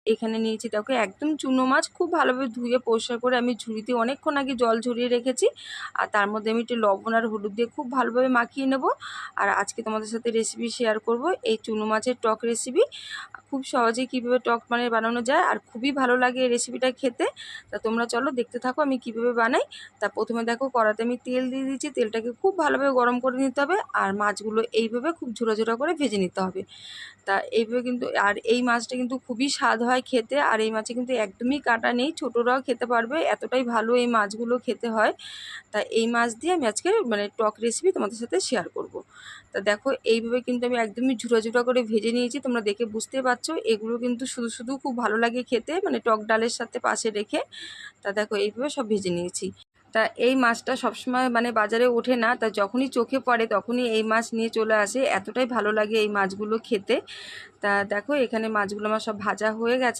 এখানে নিয়েছি দেখো একদম চুনো মাছ, খুব ভালোভাবে ধুয়ে পরিষ্কার করে আমি ঝুড়িতে অনেকক্ষণ আগে জল ঝরিয়ে রেখেছি। আর তার মধ্যে আমি একটু লবণ আর হলুদ দিয়ে খুব ভালোভাবে মাখিয়ে নেব। আর আজকে তোমাদের সাথে রেসিপি শেয়ার করব এই চুনো মাছের টক রেসিপি। খুব সহজেই কীভাবে টক মানে বানানো যায়, আর খুবই ভালো লাগে এই রেসিপিটা খেতে। তা তোমরা চলো দেখতে থাকো আমি কীভাবে বানাই। তা প্রথমে দেখো কড়াতে আমি তেল দিয়ে দিয়েছি, তেলটাকে খুব ভালোভাবে গরম করে নিতে হবে। আর মাছগুলো এইভাবে খুব ঝোড়া ঝোড়া করে ভেজে নিতে হবে। তা এইভাবে কিন্তু, আর এই মাছটা কিন্তু খুবই স্বাদ হয় খেতে। আর এই মাছে কিন্তু একদমই কাঁটা নেই, ছোটরাও খেতে পারবে, এতটাই ভালো এই মাছগুলো খেতে হয়। তা এই মাছ দিয়ে আমি আজকে মানে টক রেসিপি তোমাদের সাথে শেয়ার করব। তা দেখো এইভাবে কিন্তু আমি একদমই ঝুড়া ঝুড়া করে ভেজে নিয়েছি, তোমরা দেখে বুঝতে পারছো। এগুলো কিন্তু শুধু শুধু খুব ভালো লাগে খেতে, মানে টক ডালের সাথে পাশে রেখে। তা দেখো এইভাবে সব ভেজে নিয়েছি। তা এই মাছটা সবসময় মানে বাজারে ওঠে না, তা যখনই চোখে পড়ে তখনই এই মাছ নিয়ে চলে আসে, এতটাই ভালো লাগে এই মাছগুলো খেতে। তা দেখো এখানে মাছগুলো আমার সব ভাজা হয়ে গেছে।